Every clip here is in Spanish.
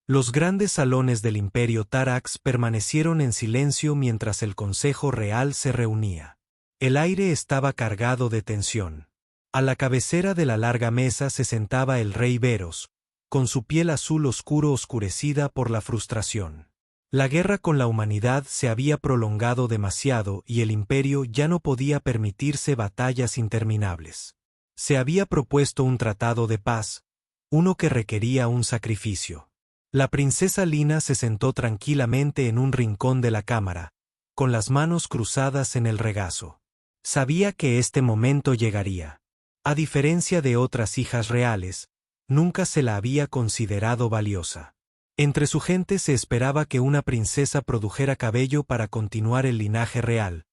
Los grandes salones del Imperio Tarax permanecieron en silencio mientras el Consejo Real se reunía. El aire estaba cargado de tensión. A la cabecera de la larga mesa se sentaba el rey Veros, con su piel azul oscuro oscurecida por la frustración. La guerra con la humanidad se había prolongado demasiado y el imperio ya no podía permitirse batallas interminables. Se había propuesto un tratado de paz, uno que requería un sacrificio. La princesa Lina se sentó tranquilamente en un rincón de la cámara, con las manos cruzadas en el regazo. Sabía que este momento llegaría. A diferencia de otras hijas reales, nunca se la había considerado valiosa. Entre su gente se esperaba que una princesa produjera cabello para continuar el linaje real,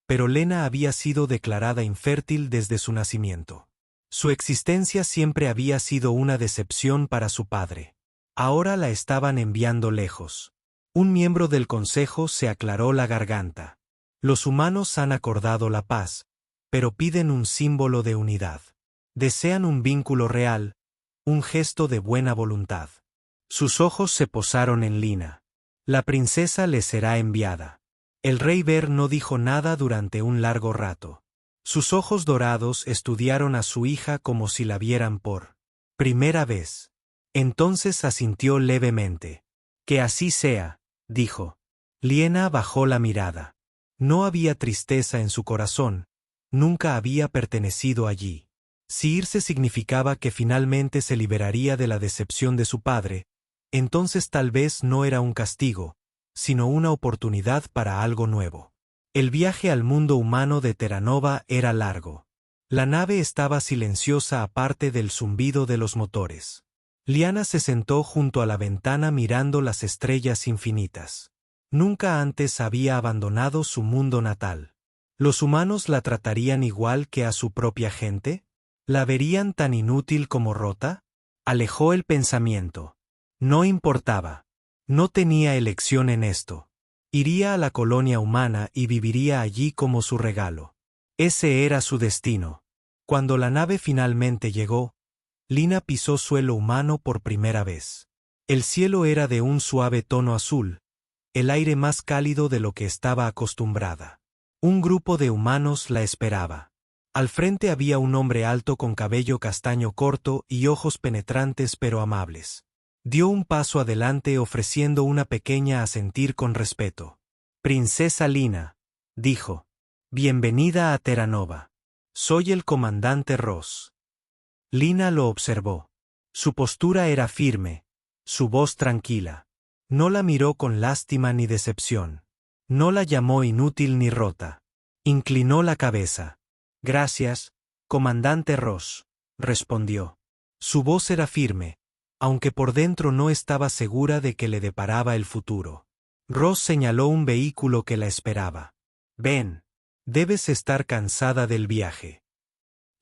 pero Lena había sido declarada infértil desde su nacimiento. Su existencia siempre había sido una decepción para su padre. Ahora la estaban enviando lejos. Un miembro del consejo se aclaró la garganta. Los humanos han acordado la paz, pero piden un símbolo de unidad. Desean un vínculo real, un gesto de buena voluntad. Sus ojos se posaron en Lina. La princesa le será enviada. El rey Ver no dijo nada durante un largo rato. Sus ojos dorados estudiaron a su hija como si la vieran por primera vez. Entonces asintió levemente. Que así sea, dijo. Liena bajó la mirada. No había tristeza en su corazón, nunca había pertenecido allí. Si irse significaba que finalmente se liberaría de la decepción de su padre, entonces tal vez no era un castigo, sino una oportunidad para algo nuevo. El viaje al mundo humano de Terranova era largo. La nave estaba silenciosa aparte del zumbido de los motores. Liana se sentó junto a la ventana mirando las estrellas infinitas. Nunca antes había abandonado su mundo natal. ¿Los humanos la tratarían igual que a su propia gente? ¿La verían tan inútil como rota? Alejó el pensamiento. No importaba. No tenía elección en esto. Iría a la colonia humana y viviría allí como su regalo. Ese era su destino. Cuando la nave finalmente llegó, Lina pisó suelo humano por primera vez. El cielo era de un suave tono azul, el aire más cálido de lo que estaba acostumbrada. Un grupo de humanos la esperaba. Al frente había un hombre alto con cabello castaño corto y ojos penetrantes pero amables. Dio un paso adelante ofreciendo una pequeña asentir con respeto. Princesa Lina, dijo. Bienvenida a Terranova. Soy el comandante Ross. Lina lo observó. Su postura era firme, su voz tranquila. No la miró con lástima ni decepción. No la llamó inútil ni rota. Inclinó la cabeza. Gracias, comandante Ross, respondió. Su voz era firme, aunque por dentro no estaba segura de que le deparaba el futuro. Ross señaló un vehículo que la esperaba. Ven, debes estar cansada del viaje.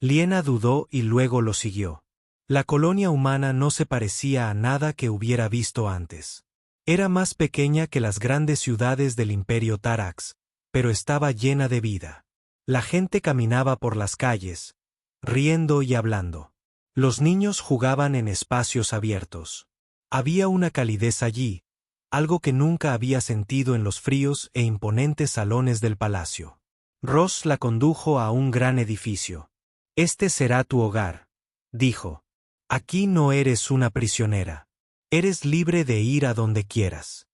Liena dudó y luego lo siguió. La colonia humana no se parecía a nada que hubiera visto antes. Era más pequeña que las grandes ciudades del Imperio Tarax, pero estaba llena de vida. La gente caminaba por las calles, riendo y hablando. Los niños jugaban en espacios abiertos. Había una calidez allí, algo que nunca había sentido en los fríos e imponentes salones del palacio. Ross la condujo a un gran edificio. Este será tu hogar, dijo. Aquí no eres una prisionera. Eres libre de ir a donde quieras.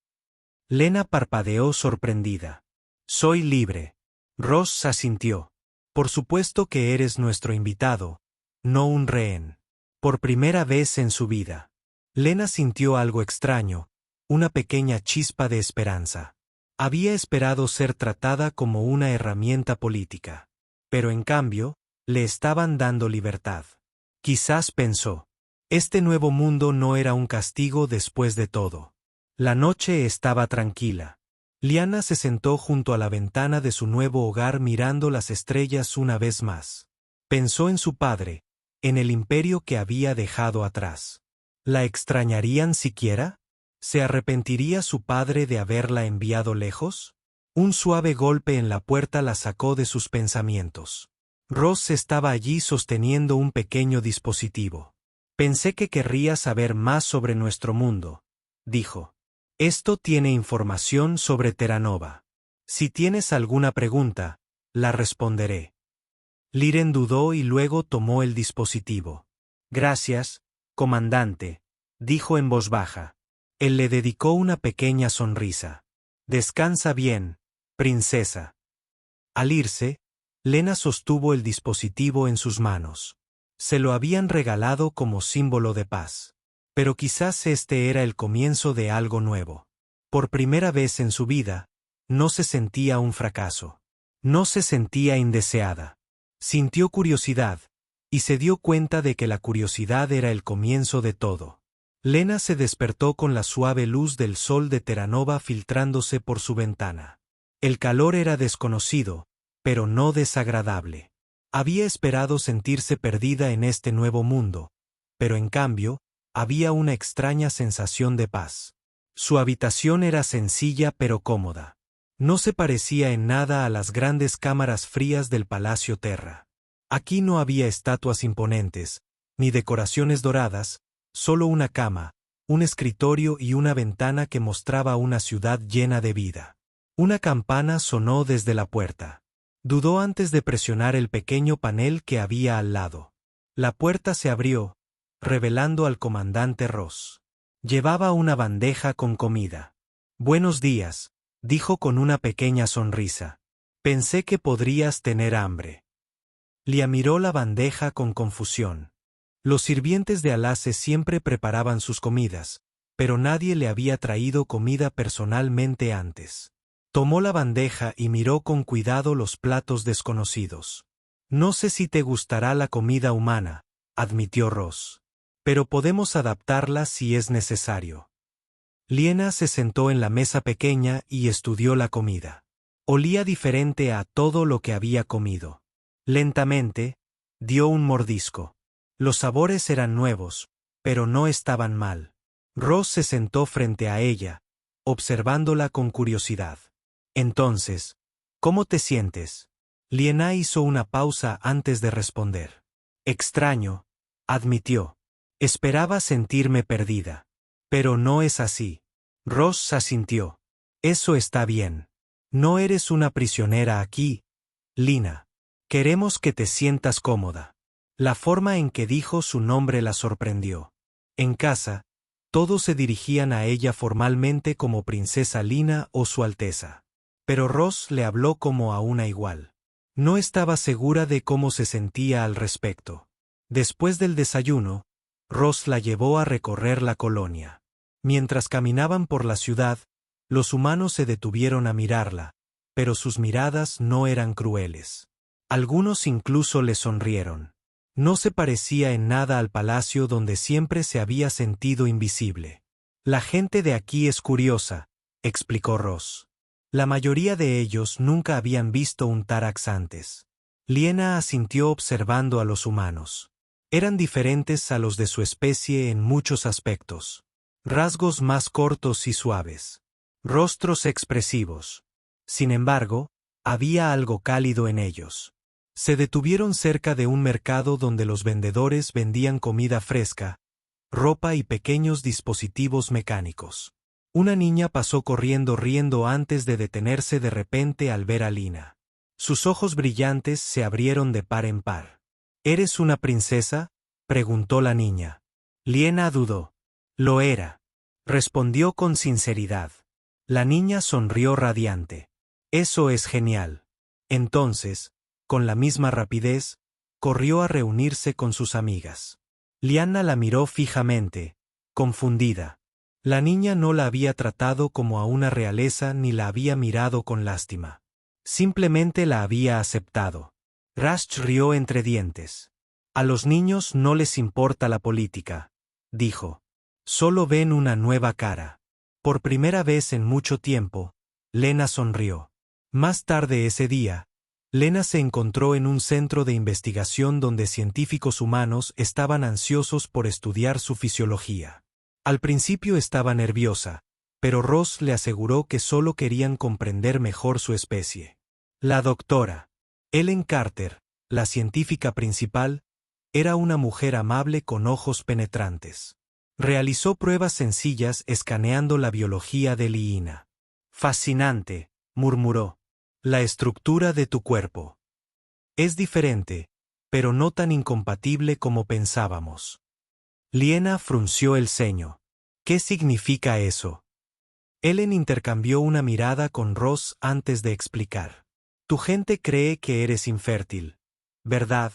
Lena parpadeó sorprendida. Soy libre. Ross asintió. Por supuesto que eres nuestro invitado, no un rehén. Por primera vez en su vida. Lena sintió algo extraño, una pequeña chispa de esperanza. Había esperado ser tratada como una herramienta política. Pero en cambio, le estaban dando libertad. Quizás pensó. Este nuevo mundo no era un castigo después de todo. La noche estaba tranquila. Liana se sentó junto a la ventana de su nuevo hogar mirando las estrellas una vez más. Pensó en su padre, en el imperio que había dejado atrás. ¿La extrañarían siquiera? ¿Se arrepentiría su padre de haberla enviado lejos? Un suave golpe en la puerta la sacó de sus pensamientos. Ross estaba allí sosteniendo un pequeño dispositivo. Pensé que querría saber más sobre nuestro mundo, dijo. Esto tiene información sobre Terranova. Si tienes alguna pregunta, la responderé. Liren dudó y luego tomó el dispositivo. Gracias, comandante, dijo en voz baja. Él le dedicó una pequeña sonrisa. Descansa bien, princesa. Al irse, Lena sostuvo el dispositivo en sus manos. Se lo habían regalado como símbolo de paz. Pero quizás este era el comienzo de algo nuevo. Por primera vez en su vida, no se sentía un fracaso. No se sentía indeseada. Sintió curiosidad, y se dio cuenta de que la curiosidad era el comienzo de todo. Lena se despertó con la suave luz del sol de Terranova filtrándose por su ventana. El calor era desconocido, pero no desagradable. Había esperado sentirse perdida en este nuevo mundo, pero en cambio, había una extraña sensación de paz. Su habitación era sencilla pero cómoda. No se parecía en nada a las grandes cámaras frías del Palacio Terra. Aquí no había estatuas imponentes, ni decoraciones doradas, solo una cama, un escritorio y una ventana que mostraba una ciudad llena de vida. Una campana sonó desde la puerta. Dudó antes de presionar el pequeño panel que había al lado. La puerta se abrió, revelando al comandante Ross. Llevaba una bandeja con comida. Buenos días, dijo con una pequeña sonrisa. Pensé que podrías tener hambre. Lia miró la bandeja con confusión. Los sirvientes de Alace siempre preparaban sus comidas, pero nadie le había traído comida personalmente antes. Tomó la bandeja y miró con cuidado los platos desconocidos. No sé si te gustará la comida humana, admitió Ross. Pero podemos adaptarla si es necesario. Liena se sentó en la mesa pequeña y estudió la comida. Olía diferente a todo lo que había comido. Lentamente, dio un mordisco. Los sabores eran nuevos, pero no estaban mal. Ross se sentó frente a ella, observándola con curiosidad. Entonces, ¿cómo te sientes? Liena hizo una pausa antes de responder. Extraño, admitió. Esperaba sentirme perdida. Pero no es así. Ross asintió. Eso está bien. No eres una prisionera aquí, Lina. Queremos que te sientas cómoda. La forma en que dijo su nombre la sorprendió. En casa, todos se dirigían a ella formalmente como Princesa Lina o Su Alteza. Pero Ross le habló como a una igual. No estaba segura de cómo se sentía al respecto. Después del desayuno, Ross la llevó a recorrer la colonia. Mientras caminaban por la ciudad, los humanos se detuvieron a mirarla, pero sus miradas no eran crueles. Algunos incluso le sonrieron. No se parecía en nada al palacio donde siempre se había sentido invisible. La gente de aquí es curiosa, explicó Ross. La mayoría de ellos nunca habían visto un Tarax antes. Liena asintió observando a los humanos. Eran diferentes a los de su especie en muchos aspectos. Rasgos más cortos y suaves. Rostros expresivos. Sin embargo, había algo cálido en ellos. Se detuvieron cerca de un mercado donde los vendedores vendían comida fresca, ropa y pequeños dispositivos mecánicos. Una niña pasó corriendo riendo antes de detenerse de repente al ver a Lina. Sus ojos brillantes se abrieron de par en par. ¿Eres una princesa?, preguntó la niña. Liena dudó. Lo era. Respondió con sinceridad. La niña sonrió radiante. Eso es genial. Entonces, con la misma rapidez, corrió a reunirse con sus amigas. Liana la miró fijamente, confundida. La niña no la había tratado como a una realeza ni la había mirado con lástima. Simplemente la había aceptado. Rash rió entre dientes. A los niños no les importa la política, dijo. Solo ven una nueva cara. Por primera vez en mucho tiempo, Lena sonrió. Más tarde ese día, Lena se encontró en un centro de investigación donde científicos humanos estaban ansiosos por estudiar su fisiología. Al principio estaba nerviosa, pero Ross le aseguró que solo querían comprender mejor su especie. La doctora Ellen Carter, la científica principal, era una mujer amable con ojos penetrantes. Realizó pruebas sencillas escaneando la biología de Liina. Fascinante, murmuró. La estructura de tu cuerpo. Es diferente, pero no tan incompatible como pensábamos. Liena frunció el ceño. ¿Qué significa eso? Ellen intercambió una mirada con Ross antes de explicar. Tu gente cree que eres infértil, ¿verdad?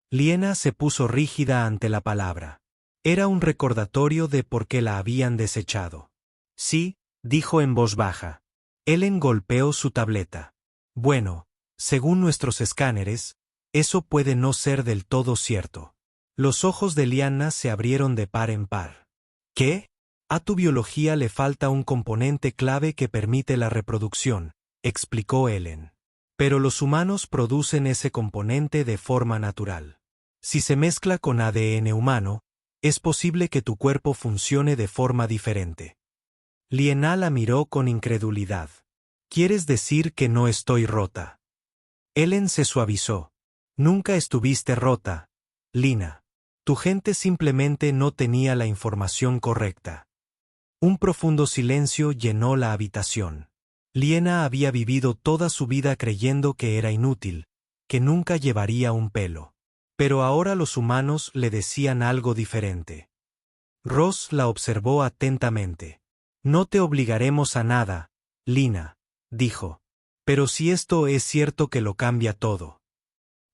Liena se puso rígida ante la palabra. Era un recordatorio de por qué la habían desechado. Sí, dijo en voz baja. Ellen golpeó su tableta. Bueno, según nuestros escáneres, eso puede no ser del todo cierto. Los ojos de Liana se abrieron de par en par. ¿Qué? A tu biología le falta un componente clave que permite la reproducción, explicó Ellen. Pero los humanos producen ese componente de forma natural. Si se mezcla con ADN humano, es posible que tu cuerpo funcione de forma diferente. Liena la miró con incredulidad. ¿Quieres decir que no estoy rota? Ellen se suavizó. Nunca estuviste rota, Lina. Tu gente simplemente no tenía la información correcta. Un profundo silencio llenó la habitación. Liena había vivido toda su vida creyendo que era inútil, que nunca llevaría un pelo. Pero ahora los humanos le decían algo diferente. Ross la observó atentamente. No te obligaremos a nada, Lina, dijo. Pero si esto es cierto que lo cambia todo.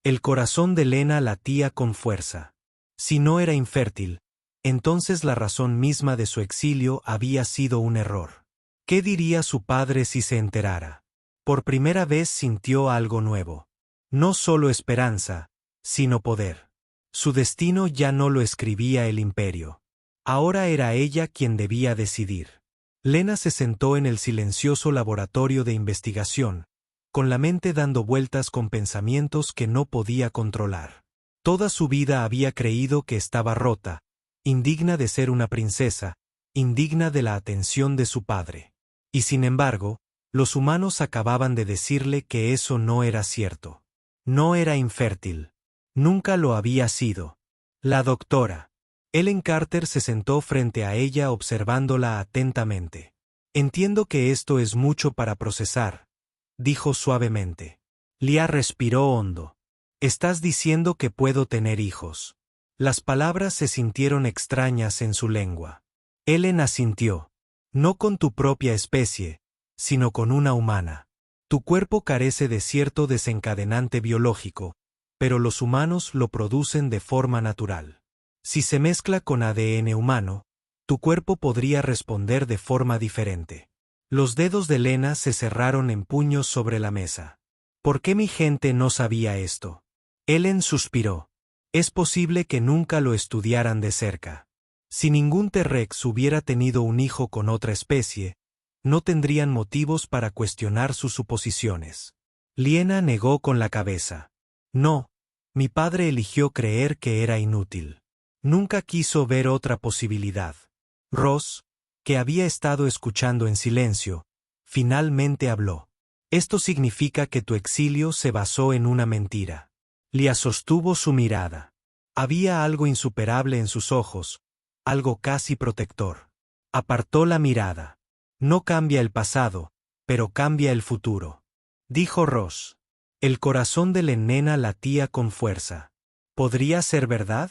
El corazón de Lena latía con fuerza. Si no era infértil, entonces la razón misma de su exilio había sido un error. ¿Qué diría su padre si se enterara? Por primera vez sintió algo nuevo. No solo esperanza, sino poder. Su destino ya no lo escribía el imperio. Ahora era ella quien debía decidir. Lena se sentó en el silencioso laboratorio de investigación, con la mente dando vueltas con pensamientos que no podía controlar. Toda su vida había creído que estaba rota, indigna de ser una princesa, indigna de la atención de su padre. Y sin embargo, los humanos acababan de decirle que eso no era cierto. No era infértil. Nunca lo había sido. La doctora. Ellen Carter se sentó frente a ella observándola atentamente. Entiendo que esto es mucho para procesar, dijo suavemente. Lia respiró hondo. Estás diciendo que puedo tener hijos. Las palabras se sintieron extrañas en su lengua. Ellen asintió. No con tu propia especie, sino con una humana. Tu cuerpo carece de cierto desencadenante biológico, pero los humanos lo producen de forma natural. Si se mezcla con ADN humano, tu cuerpo podría responder de forma diferente. Los dedos de Lena se cerraron en puños sobre la mesa. ¿Por qué mi gente no sabía esto? Ellen suspiró. Es posible que nunca lo estudiaran de cerca. Si ningún T-Rex hubiera tenido un hijo con otra especie, no tendrían motivos para cuestionar sus suposiciones. Liena negó con la cabeza. No, mi padre eligió creer que era inútil. Nunca quiso ver otra posibilidad. Ross, que había estado escuchando en silencio, finalmente habló. Esto significa que tu exilio se basó en una mentira. Lia sostuvo su mirada. Había algo insuperable en sus ojos, algo casi protector. Apartó la mirada. No cambia el pasado, pero cambia el futuro, dijo Ross. El corazón de la nena latía con fuerza. ¿Podría ser verdad?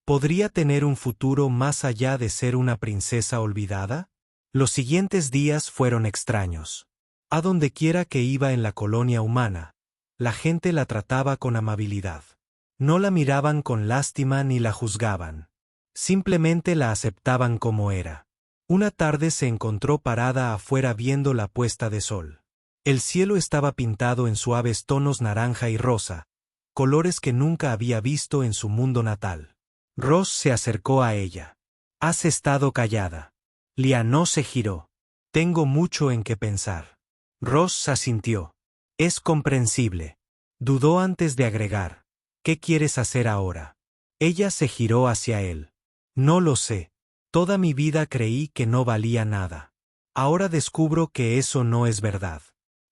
¿Podría tener un futuro más allá de ser una princesa olvidada? Los siguientes días fueron extraños. A donde quiera que iba en la colonia humana, la gente la trataba con amabilidad. No la miraban con lástima ni la juzgaban. Simplemente la aceptaban como era. Una tarde se encontró parada afuera viendo la puesta de sol. El cielo estaba pintado en suaves tonos naranja y rosa, colores que nunca había visto en su mundo natal. Ross se acercó a ella. Has estado callada. Lia no se giró. Tengo mucho en qué pensar. Ross asintió. Es comprensible. Dudó antes de agregar. ¿Qué quieres hacer ahora? Ella se giró hacia él. No lo sé. Toda mi vida creí que no valía nada. Ahora descubro que eso no es verdad.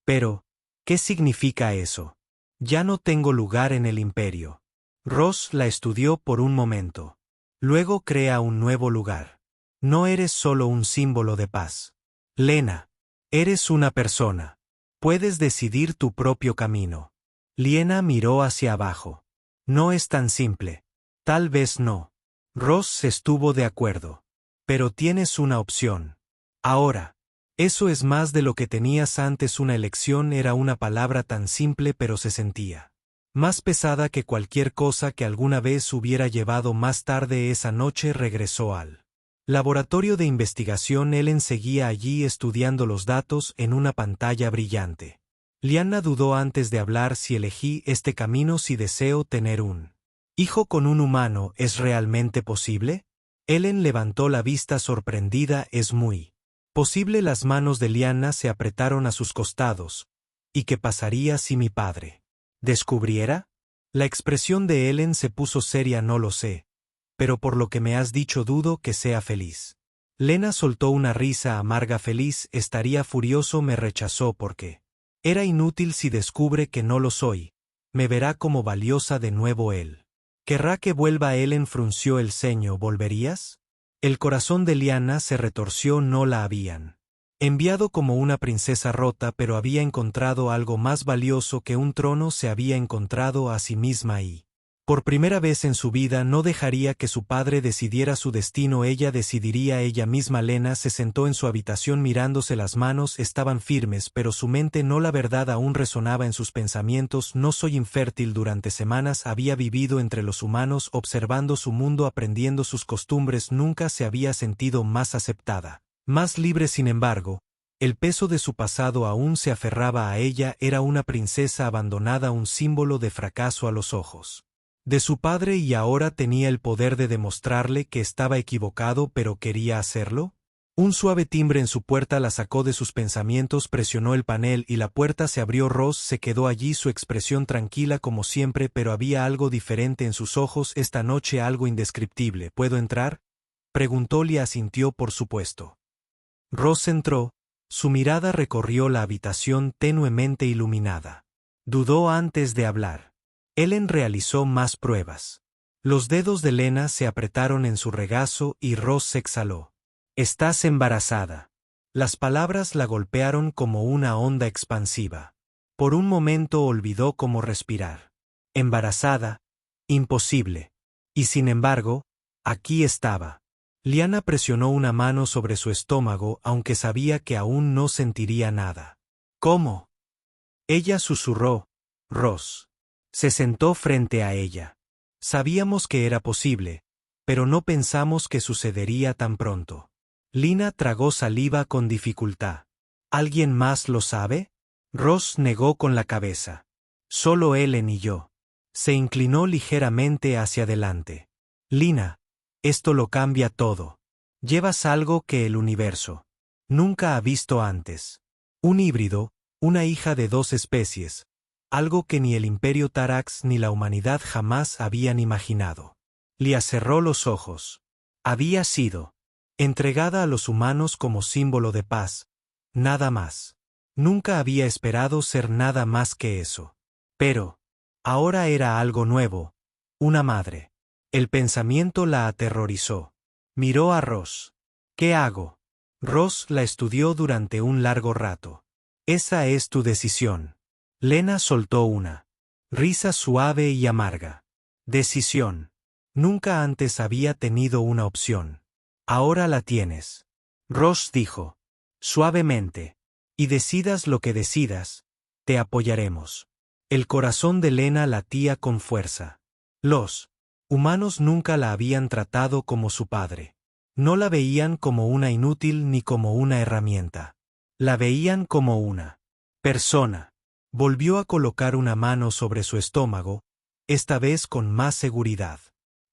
Pero, ¿qué significa eso? Ya no tengo lugar en el imperio. Ross la estudió por un momento. Luego crea un nuevo lugar. No eres solo un símbolo de paz. Lena, eres una persona. Puedes decidir tu propio camino. Liena miró hacia abajo. No es tan simple. Tal vez no. Ross estuvo de acuerdo. Pero tienes una opción. Ahora. Eso es más de lo que tenías antes. Una elección era una palabra tan simple, pero se sentía más pesada que cualquier cosa que alguna vez hubiera llevado. Más tarde esa noche regresó al laboratorio de investigación. Ellen seguía allí estudiando los datos en una pantalla brillante. Liana dudó antes de hablar. Si elegí este camino, si deseo tener un hijo con un humano, ¿es realmente posible? Ellen levantó la vista sorprendida. Es muy posible. Las manos de Liana se apretaron a sus costados. ¿Y qué pasaría si mi padre descubriera? La expresión de Ellen se puso seria. No lo sé. Pero por lo que me has dicho dudo que sea feliz. Lena soltó una risa amarga. Feliz, estaría furioso. Me rechazó porque era inútil. Si descubre que no lo soy, me verá como valiosa de nuevo. Él querrá que vuelva. Ellen frunció el ceño. ¿Volverías? El corazón de Liana se retorció. No la habían enviado como una princesa rota, pero había encontrado algo más valioso que un trono. Se había encontrado a sí misma y, por primera vez en su vida, no dejaría que su padre decidiera su destino. Ella decidiría ella misma. Lena se sentó en su habitación mirándose las manos. Estaban firmes, pero su mente no. La verdad aún resonaba en sus pensamientos. No soy infértil. Durante semanas había vivido entre los humanos, observando su mundo, aprendiendo sus costumbres. Nunca se había sentido más aceptada, más libre. Sin embargo, el peso de su pasado aún se aferraba a ella. Era una princesa abandonada, un símbolo de fracaso a los ojos de su padre, y ahora tenía el poder de demostrarle que estaba equivocado. ¿Pero quería hacerlo? Un suave timbre en su puerta la sacó de sus pensamientos. Presionó el panel y la puerta se abrió. Ross se quedó allí, su expresión tranquila como siempre, pero había algo diferente en sus ojos esta noche, algo indescriptible. ¿Puedo entrar?, preguntó. Lia asintió. Por supuesto. Ross entró. Su mirada recorrió la habitación tenuemente iluminada. Dudó antes de hablar. Ellen realizó más pruebas. Los dedos de Lena se apretaron en su regazo y Ross exhaló. «Estás embarazada». Las palabras la golpearon como una onda expansiva. Por un momento olvidó cómo respirar. Embarazada. Imposible. Y sin embargo, aquí estaba. Liana presionó una mano sobre su estómago, aunque sabía que aún no sentiría nada. «¿Cómo?». Ella susurró. «Ross». Se sentó frente a ella. Sabíamos que era posible, pero no pensamos que sucedería tan pronto. Lina tragó saliva con dificultad. ¿Alguien más lo sabe? Ross negó con la cabeza. Solo Ellen y yo. Se inclinó ligeramente hacia adelante. Lina, esto lo cambia todo. Llevas algo que el universo nunca ha visto antes. Un híbrido, una hija de dos especies. Algo que ni el Imperio Tarax ni la humanidad jamás habían imaginado. Lia cerró los ojos. Había sido entregada a los humanos como símbolo de paz, nada más. Nunca había esperado ser nada más que eso. Pero ahora era algo nuevo, una madre. El pensamiento la aterrorizó. Miró a Ross. ¿Qué hago? Ross la estudió durante un largo rato. Esa es tu decisión. Lena soltó una risa suave y amarga. Decisión. Nunca antes había tenido una opción. Ahora la tienes. Ross dijo suavemente. Y decidas lo que decidas, te apoyaremos. El corazón de Lena latía con fuerza. Los humanos nunca la habían tratado como su padre. No la veían como una inútil ni como una herramienta. La veían como una persona. Volvió a colocar una mano sobre su estómago, esta vez con más seguridad.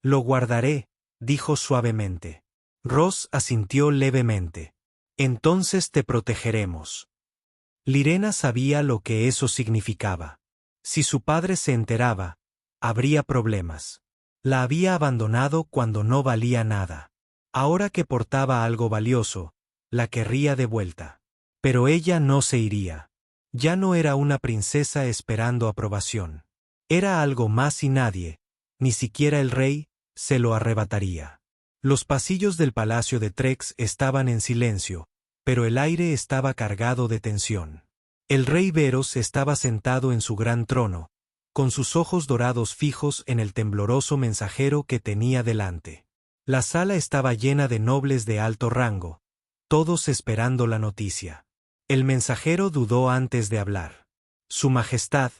Lo guardaré, dijo suavemente. Ross asintió levemente. Entonces te protegeremos. Lirena sabía lo que eso significaba. Si su padre se enteraba, habría problemas. La había abandonado cuando no valía nada. Ahora que portaba algo valioso, la querría de vuelta. Pero ella no se iría. Ya no era una princesa esperando aprobación. Era algo más y nadie, ni siquiera el rey, se lo arrebataría. Los pasillos del palacio de Trex estaban en silencio, pero el aire estaba cargado de tensión. El rey Veros estaba sentado en su gran trono, con sus ojos dorados fijos en el tembloroso mensajero que tenía delante. La sala estaba llena de nobles de alto rango, todos esperando la noticia. El mensajero dudó antes de hablar. Su Majestad,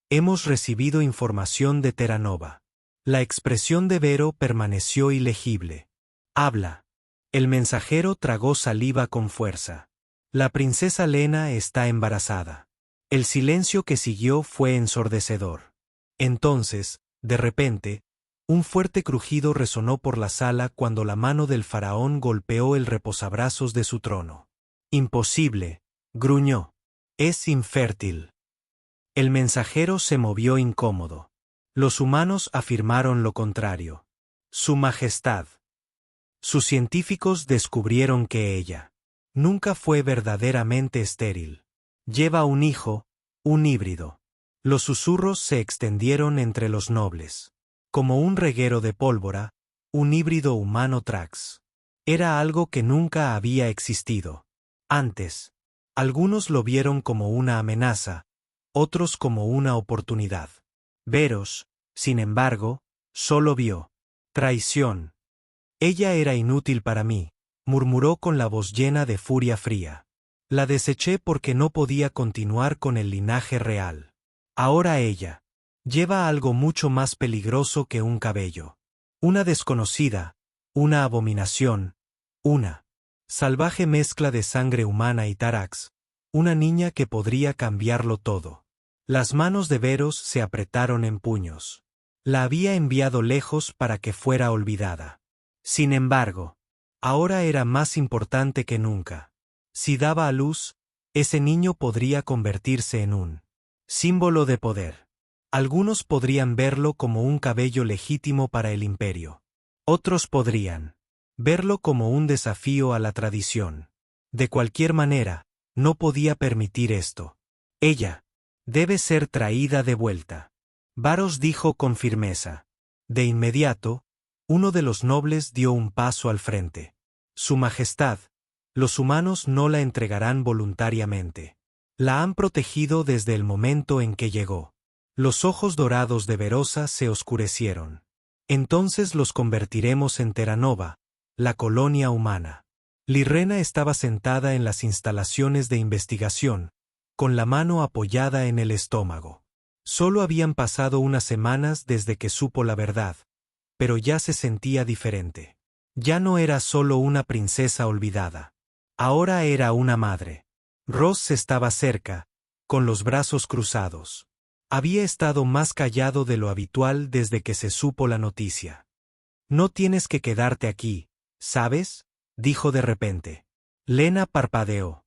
hemos recibido información de Terranova. La expresión de Vero permaneció ilegible. Habla. El mensajero tragó saliva con fuerza. La princesa Lena está embarazada. El silencio que siguió fue ensordecedor. Entonces, de repente, un fuerte crujido resonó por la sala cuando la mano del faraón golpeó el reposabrazos de su trono. Imposible, gruñó. Es infértil. El mensajero se movió incómodo. Los humanos afirmaron lo contrario. Su Majestad. Sus científicos descubrieron que ella nunca fue verdaderamente estéril. Lleva un hijo, un híbrido. Los susurros se extendieron entre los nobles. Como un reguero de pólvora, un híbrido humano Trax. Era algo que nunca había existido. Antes, algunos lo vieron como una amenaza, otros como una oportunidad. Veros, sin embargo, solo vio traición. Ella era inútil para mí, murmuró con la voz llena de furia fría. La deseché porque no podía continuar con el linaje real. Ahora ella lleva algo mucho más peligroso que un cabello. Una desconocida, una abominación, una salvaje mezcla de sangre humana y Tarax, una niña que podría cambiarlo todo. Las manos de Veros se apretaron en puños. La había enviado lejos para que fuera olvidada. Sin embargo, ahora era más importante que nunca. Si daba a luz, ese niño podría convertirse en un símbolo de poder. Algunos podrían verlo como un cabello legítimo para el imperio. Otros podrían verlo como un desafío a la tradición. De cualquier manera, no podía permitir esto. Ella debe ser traída de vuelta. Varos dijo con firmeza. De inmediato, uno de los nobles dio un paso al frente. Su Majestad, los humanos no la entregarán voluntariamente. La han protegido desde el momento en que llegó. Los ojos dorados de Verosa se oscurecieron. Entonces los convertiremos en Terranova, la colonia humana. Lirena estaba sentada en las instalaciones de investigación, con la mano apoyada en el estómago. Solo habían pasado unas semanas desde que supo la verdad, pero ya se sentía diferente. Ya no era solo una princesa olvidada. Ahora era una madre. Ross estaba cerca, con los brazos cruzados. Había estado más callado de lo habitual desde que se supo la noticia. No tienes que quedarte aquí, ¿sabes?, dijo de repente. Lena parpadeó.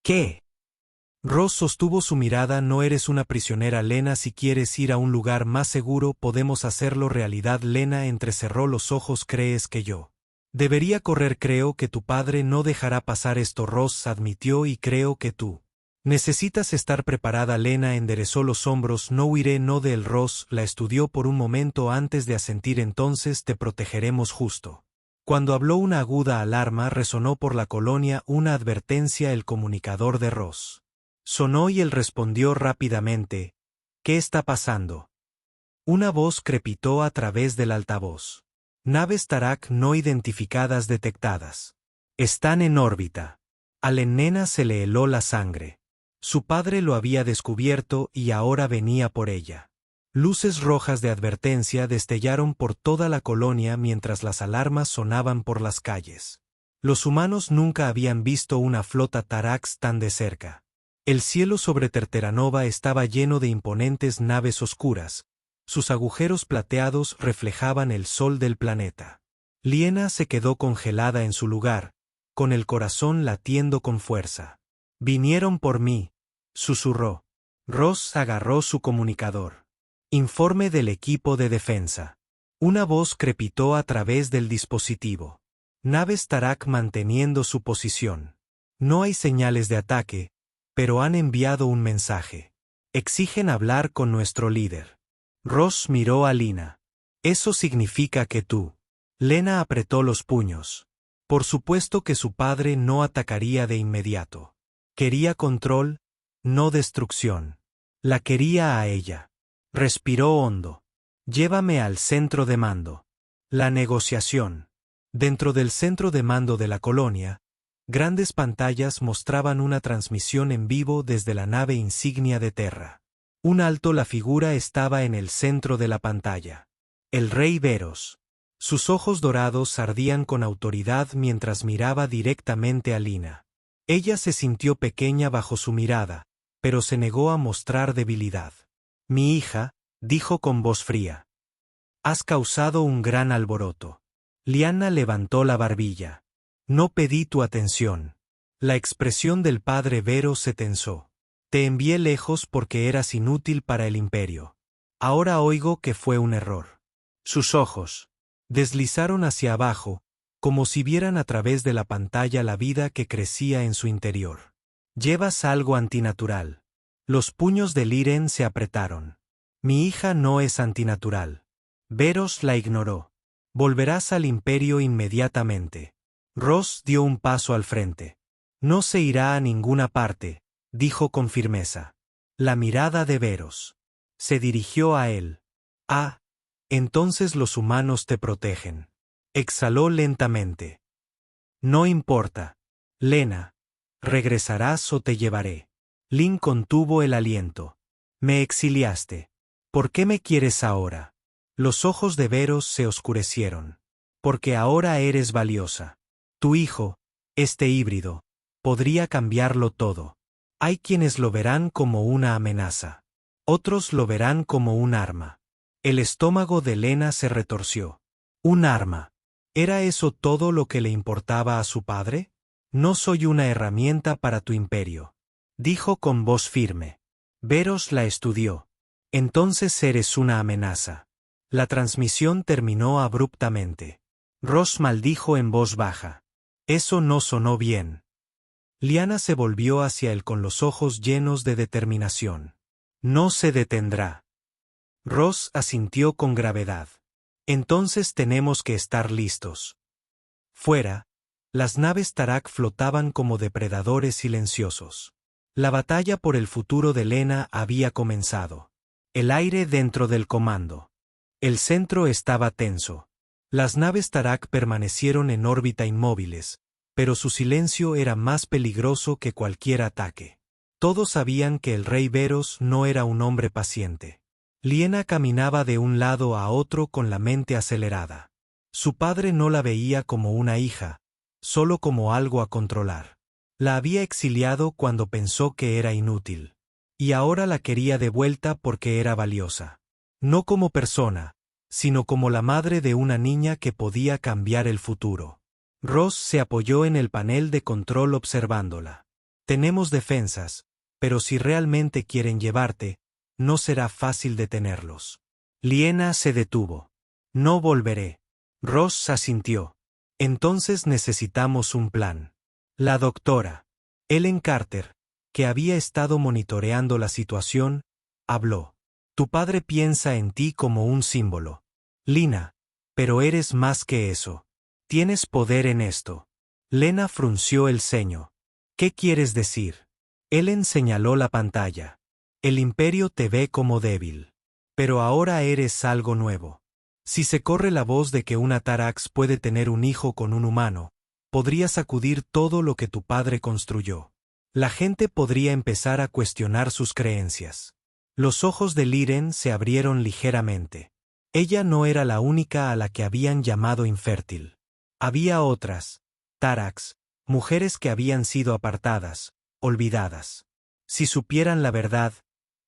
¿Qué? Ross sostuvo su mirada. No eres una prisionera, Lena. Si quieres ir a un lugar más seguro, podemos hacerlo realidad. Lena entrecerró los ojos. ¿Crees que yo debería correr? Creo que tu padre no dejará pasar esto, Ross admitió, y creo que tú necesitas estar preparada. Lena enderezó los hombros. No huiré, no de él. Ross la estudió por un momento antes de asentir. Entonces te protegeremos. Justo cuando habló, una aguda alarma resonó por la colonia, una advertencia. El comunicador de Ross sonó y él respondió rápidamente. ¿Qué está pasando? Una voz crepitó a través del altavoz. Naves Tarak no identificadas detectadas. Están en órbita. A la nena se le heló la sangre. Su padre lo había descubierto y ahora venía por ella. Luces rojas de advertencia destellaron por toda la colonia mientras las alarmas sonaban por las calles. Los humanos nunca habían visto una flota Tarax tan de cerca. El cielo sobre Terranova estaba lleno de imponentes naves oscuras. Sus agujeros plateados reflejaban el sol del planeta. Liena se quedó congelada en su lugar, con el corazón latiendo con fuerza. Vinieron por mí, susurró. Ross agarró su comunicador. Informe del equipo de defensa. Una voz crepitó a través del dispositivo. Naves Tarak manteniendo su posición. No hay señales de ataque, pero han enviado un mensaje. Exigen hablar con nuestro líder. Ross miró a Lina. Eso significa que tú Lena apretó los puños. Por supuesto que su padre no atacaría de inmediato. Quería control, no destrucción. La quería a ella. Respiró hondo. Llévame al centro de mando. La negociación. Dentro del centro de mando de la colonia, grandes pantallas mostraban una transmisión en vivo desde la nave insignia de Terra. Un alto la figura estaba en el centro de la pantalla. El rey Veros. Sus ojos dorados ardían con autoridad mientras miraba directamente a Lina. Ella se sintió pequeña bajo su mirada, pero se negó a mostrar debilidad. Mi hija, dijo con voz fría. Has causado un gran alboroto. Lyanna levantó la barbilla. No pedí tu atención. La expresión del padre Veros se tensó. Te envié lejos porque eras inútil para el imperio. Ahora oigo que fue un error. Sus ojos deslizaron hacia abajo, como si vieran a través de la pantalla la vida que crecía en su interior. Llevas algo antinatural. Los puños de Liren se apretaron. Mi hija no es antinatural. Veros la ignoró. Volverás al imperio inmediatamente. Ross dio un paso al frente. No se irá a ninguna parte, dijo con firmeza. La mirada de Veros se dirigió a él. Ah, entonces los humanos te protegen. Exhaló lentamente. No importa. Lena, regresarás o te llevaré. Lin contuvo el aliento. Me exiliaste. ¿Por qué me quieres ahora? Los ojos de Veros se oscurecieron. Porque ahora eres valiosa. Tu hijo, este híbrido, podría cambiarlo todo. Hay quienes lo verán como una amenaza. Otros lo verán como un arma. El estómago de Lena se retorció. ¿Un arma? ¿Era eso todo lo que le importaba a su padre? No soy una herramienta para tu imperio, dijo con voz firme. Veros la estudió. Entonces eres una amenaza. La transmisión terminó abruptamente. Ross maldijo en voz baja. Eso no sonó bien. Lyanna se volvió hacia él con los ojos llenos de determinación. No se detendrá. Ross asintió con gravedad. Entonces tenemos que estar listos. Fuera, las naves Tarak flotaban como depredadores silenciosos. La batalla por el futuro de Lena había comenzado. El aire dentro del comando. El centro estaba tenso. Las naves Tarak permanecieron en órbita inmóviles, pero su silencio era más peligroso que cualquier ataque. Todos sabían que el rey Veros no era un hombre paciente. Lyanna caminaba de un lado a otro con la mente acelerada. Su padre no la veía como una hija, solo como algo a controlar. La había exiliado cuando pensó que era inútil. Y ahora la quería de vuelta porque era valiosa. No como persona, sino como la madre de una niña que podía cambiar el futuro. Ross se apoyó en el panel de control observándola. Tenemos defensas, pero si realmente quieren llevarte, no será fácil detenerlos. Lyanna se detuvo. No volveré. Ross asintió. Entonces necesitamos un plan. La doctora Ellen Carter, que había estado monitoreando la situación, habló. Tu padre piensa en ti como un símbolo. Lina, pero eres más que eso. Tienes poder en esto. Lena frunció el ceño. ¿Qué quieres decir? Ellen señaló la pantalla. El imperio te ve como débil. Pero ahora eres algo nuevo. Si se corre la voz de que una Tarax puede tener un hijo con un humano, podría sacudir todo lo que tu padre construyó. La gente podría empezar a cuestionar sus creencias. Los ojos de Liren se abrieron ligeramente. Ella no era la única a la que habían llamado infértil. Había otras, Tarax, mujeres que habían sido apartadas, olvidadas. Si supieran la verdad,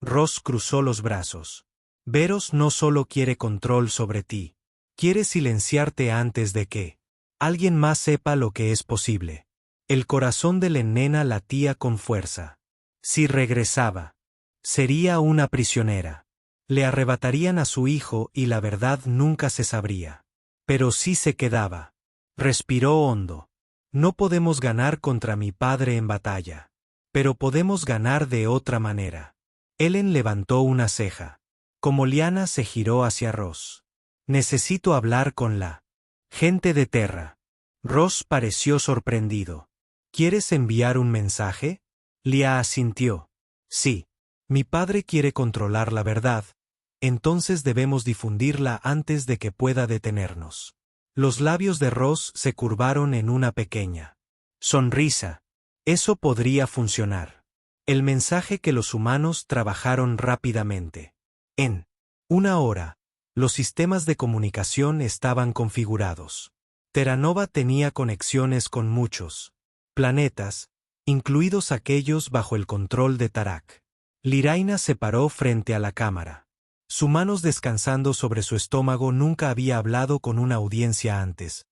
Ross cruzó los brazos. Veros no solo quiere control sobre ti, quiere silenciarte antes de que alguien más sepa lo que es posible. El corazón de la nena latía con fuerza. Si regresaba, sería una prisionera. Le arrebatarían a su hijo y la verdad nunca se sabría. Pero si se quedaba. Respiró hondo. No podemos ganar contra mi padre en batalla. Pero podemos ganar de otra manera. Ellen levantó una ceja. Como Lyanna se giró hacia Ross. Necesito hablar con la Gente de Terra. Ross pareció sorprendido. ¿Quieres enviar un mensaje? Lia asintió. Sí. Mi padre quiere controlar la verdad, entonces debemos difundirla antes de que pueda detenernos. Los labios de Ross se curvaron en una pequeña sonrisa. Eso podría funcionar. El mensaje que los humanos trabajaron rápidamente. En 1 hora, los sistemas de comunicación estaban configurados. Terra Nova tenía conexiones con muchos planetas, incluidos aquellos bajo el control de Tarak. Liraina se paró frente a la cámara. Su manos descansando sobre su estómago. Nunca había hablado con una audiencia antes.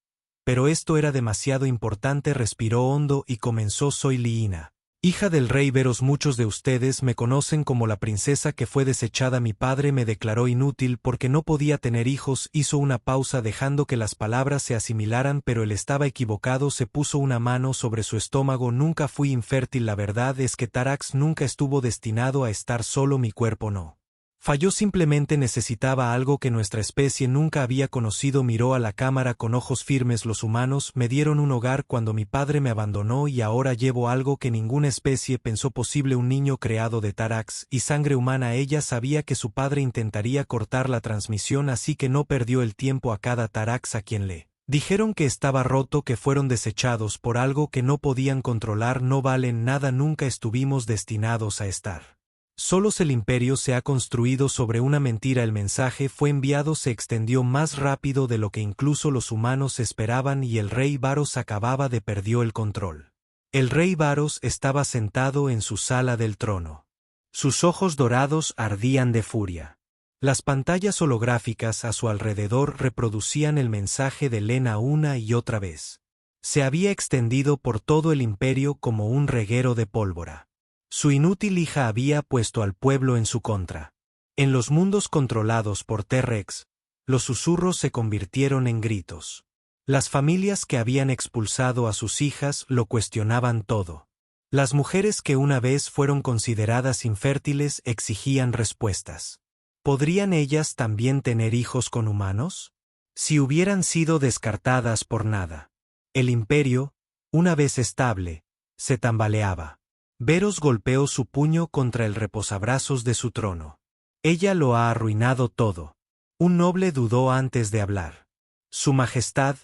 Pero esto era demasiado importante. Respiró hondo y comenzó. Soy Liina, hija del rey Veros. Muchos de ustedes me conocen como la princesa que fue desechada. Mi padre me declaró inútil porque no podía tener hijos. Hizo una pausa dejando que las palabras se asimilaran, pero él estaba equivocado. Se puso una mano sobre su estómago. Nunca fui infértil. La verdad es que Tarax nunca estuvo destinado a estar solo. Mi cuerpo no falló, simplemente necesitaba algo que nuestra especie nunca había conocido. Miró a la cámara con ojos firmes. Los humanos me dieron un hogar cuando mi padre me abandonó y ahora llevo algo que ninguna especie pensó posible, un niño creado de Tarax y sangre humana. Ella sabía que su padre intentaría cortar la transmisión, así que no perdió el tiempo. A cada Tarax a quien le dijeron que estaba roto, que fueron desechados por algo que no podían controlar, no valen nada. Nunca estuvimos destinados a estar solos. El imperio se ha construido sobre una mentira. El mensaje fue enviado, se extendió más rápido de lo que incluso los humanos esperaban y el rey Varos acababa de perdió el control. El rey Varos estaba sentado en su sala del trono. Sus ojos dorados ardían de furia. Las pantallas holográficas a su alrededor reproducían el mensaje de Lena una y otra vez. Se había extendido por todo el imperio como un reguero de pólvora. Su inútil hija había puesto al pueblo en su contra. En los mundos controlados por T-Rex, los susurros se convirtieron en gritos. Las familias que habían expulsado a sus hijas lo cuestionaban todo. Las mujeres que una vez fueron consideradas infértiles exigían respuestas. ¿Podrían ellas también tener hijos con humanos? Si hubieran sido descartadas por nada. El imperio, una vez estable, se tambaleaba. Veros golpeó su puño contra el reposabrazos de su trono. Ella lo ha arruinado todo. Un noble dudó antes de hablar. Su Majestad,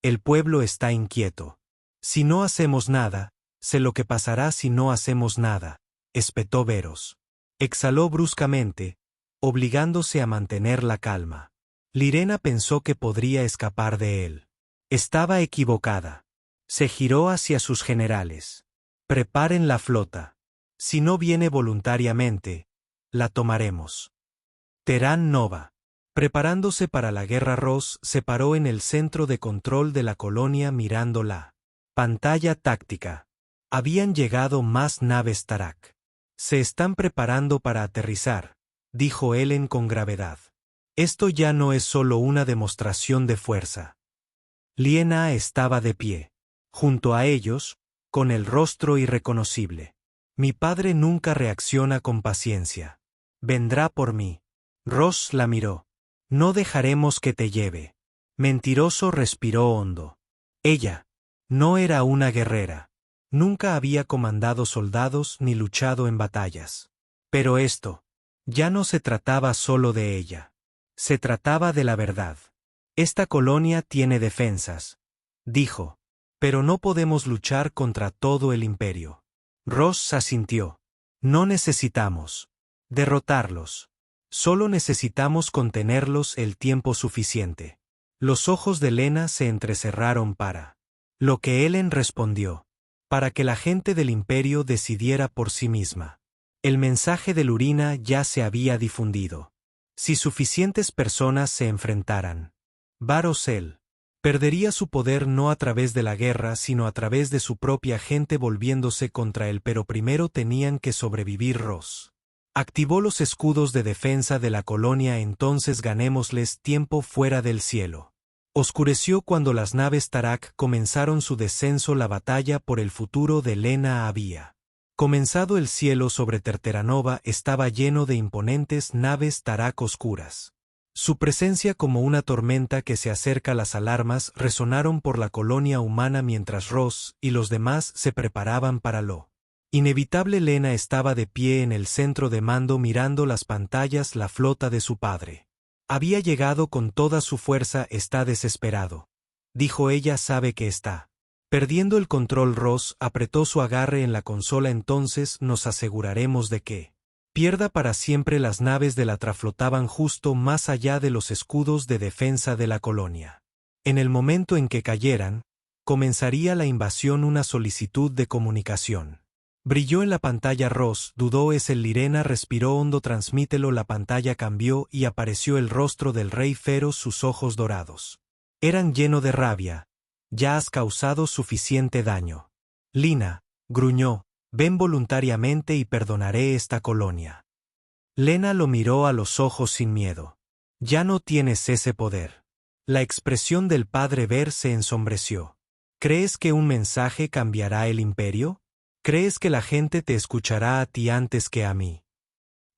el pueblo está inquieto. Si no hacemos nada, sé lo que pasará si no hacemos nada, espetó Veros. Exhaló bruscamente, obligándose a mantener la calma. Lirena pensó que podría escapar de él. Estaba equivocada. Se giró hacia sus generales. Preparen la flota. Si no viene voluntariamente, la tomaremos. Terra Nova. Preparándose para la guerra, Ross se paró en el centro de control de la colonia mirando la pantalla táctica. Habían llegado más naves Tarak. Se están preparando para aterrizar, dijo Ellen con gravedad. Esto ya no es solo una demostración de fuerza. Liena estaba de pie. Junto a ellos, con el rostro irreconocible. Mi padre nunca reacciona con paciencia. Vendrá por mí. Ross la miró. No dejaremos que te lleve. Mentiroso, respiró hondo. Ella no era una guerrera. Nunca había comandado soldados ni luchado en batallas. Pero esto ya no se trataba solo de ella. Se trataba de la verdad. Esta colonia tiene defensas, dijo. Pero no podemos luchar contra todo el imperio. Ross asintió. No necesitamos derrotarlos. Solo necesitamos contenerlos el tiempo suficiente. Los ojos de Lena se entrecerraron para lo que Ellen respondió. Para que la gente del imperio decidiera por sí misma. El mensaje de Lurina ya se había difundido. Si suficientes personas se enfrentaran, Varos perdería su poder no a través de la guerra sino a través de su propia gente volviéndose contra él, pero primero tenían que sobrevivir. Ross activó los escudos de defensa de la colonia. Entonces ganémosles tiempo fuera del cielo. Oscureció cuando las naves Tarak comenzaron su descenso. La batalla por el futuro de Lena había comenzado. El cielo sobre Terra Nova estaba lleno de imponentes naves Tarak oscuras. Su presencia como una tormenta que se acerca. Las alarmas resonaron por la colonia humana mientras Ross y los demás se preparaban para lo inevitable. Lena estaba de pie en el centro de mando mirando las pantallas. La flota de su padre había llegado con toda su fuerza. Está desesperado, dijo ella. Sabe que está perdiendo el control. Ross apretó su agarre en la consola. Entonces nos aseguraremos de que pierda para siempre. Las naves de la Tra flotaban justo más allá de los escudos de defensa de la colonia. En el momento en que cayeran, comenzaría la invasión. Una solicitud de comunicación brilló en la pantalla. Ross dudó. Es el Lirena. Respiró hondo. Transmítelo. La pantalla cambió y apareció el rostro del rey feroz. Sus ojos dorados eran llenos de rabia. Ya has causado suficiente daño. Lina, gruñó, ven voluntariamente y perdonaré esta colonia. Lena lo miró a los ojos sin miedo. Ya no tienes ese poder. La expresión del padre Ver se ensombreció. ¿Crees que un mensaje cambiará el imperio? ¿Crees que la gente te escuchará a ti antes que a mí?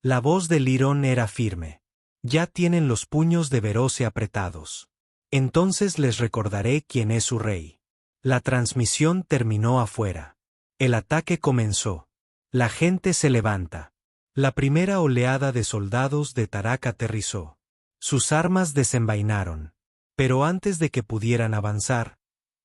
La voz de Liron era firme. Ya tienen los puños de Verose apretados. Entonces les recordaré quién es su rey. La transmisión terminó afuera. El ataque comenzó. La gente se levanta. La primera oleada de soldados de Tarak aterrizó. Sus armas desenvainaron. Pero antes de que pudieran avanzar,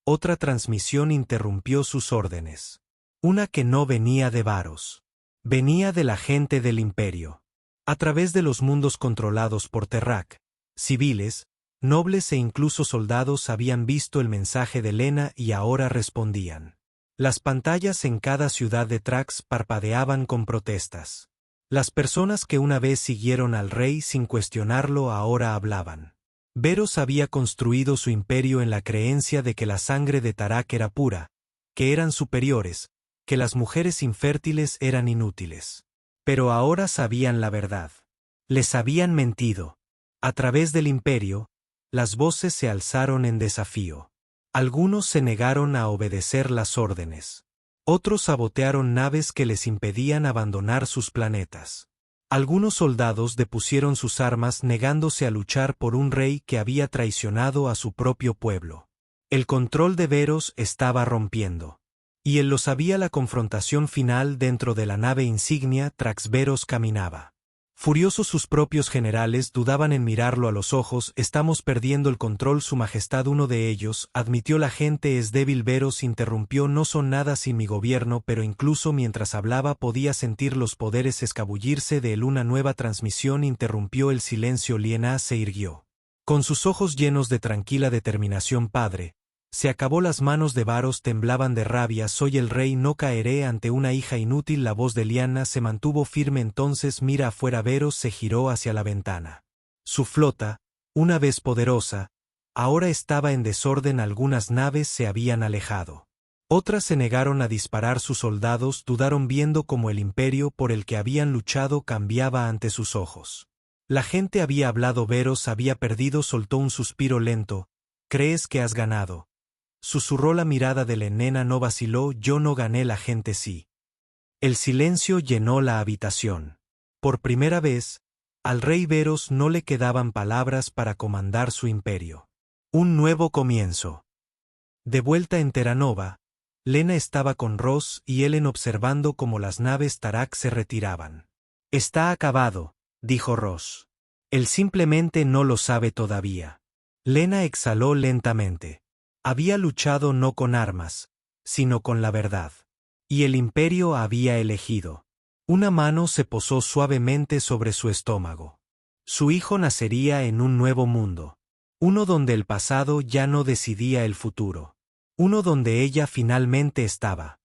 otra transmisión interrumpió sus órdenes. Una que no venía de Varos. Venía de la gente del imperio. A través de los mundos controlados por Terrak, civiles, nobles e incluso soldados habían visto el mensaje de Lena y ahora respondían. Las pantallas en cada ciudad de Trax parpadeaban con protestas. Las personas que una vez siguieron al rey sin cuestionarlo ahora hablaban. Veros había construido su imperio en la creencia de que la sangre de Tarak era pura, que eran superiores, que las mujeres infértiles eran inútiles. Pero ahora sabían la verdad. Les habían mentido. A través del imperio, las voces se alzaron en desafío. Algunos se negaron a obedecer las órdenes. Otros sabotearon naves que les impedían abandonar sus planetas. Algunos soldados depusieron sus armas negándose a luchar por un rey que había traicionado a su propio pueblo. El control de Veros estaba rompiendo. Y él lo sabía. La confrontación final dentro de la nave insignia. Trax Veros caminaba. Furiosos. Sus propios generales dudaban en mirarlo a los ojos. Estamos perdiendo el control. Su majestad, uno de ellos, admitió. La gente es débil. Veros interrumpió. No son nada sin mi gobierno. Pero incluso mientras hablaba podía sentir los poderes escabullirse de él. Una nueva transmisión interrumpió el silencio. Liena se irguió. Con sus ojos llenos de tranquila determinación. Padre, se acabó. Las manos de Varos temblaban de rabia. Soy el rey, no caeré ante una hija inútil. La voz de Liana se mantuvo firme. Entonces mira afuera. Veros se giró hacia la ventana. Su flota, una vez poderosa, ahora estaba en desorden. Algunas naves se habían alejado. Otras se negaron a disparar. Sus soldados dudaron viendo cómo el imperio por el que habían luchado cambiaba ante sus ojos. La gente había hablado. Veros había perdido. Soltó un suspiro lento. ¿Crees que has ganado? Susurró. La mirada de la nena no vaciló. Yo no gané, la gente sí. El silencio llenó la habitación. Por primera vez, al rey Veros no le quedaban palabras para comandar su imperio. Un nuevo comienzo. De vuelta en Terranova, Lena estaba con Ross y Ellen observando cómo las naves Tarak se retiraban. Está acabado, dijo Ross. Él simplemente no lo sabe todavía. Lena exhaló lentamente. Había luchado no con armas, sino con la verdad. Y el imperio había elegido. Una mano se posó suavemente sobre su estómago. Su hijo nacería en un nuevo mundo. Uno donde el pasado ya no decidía el futuro. Uno donde ella finalmente estaba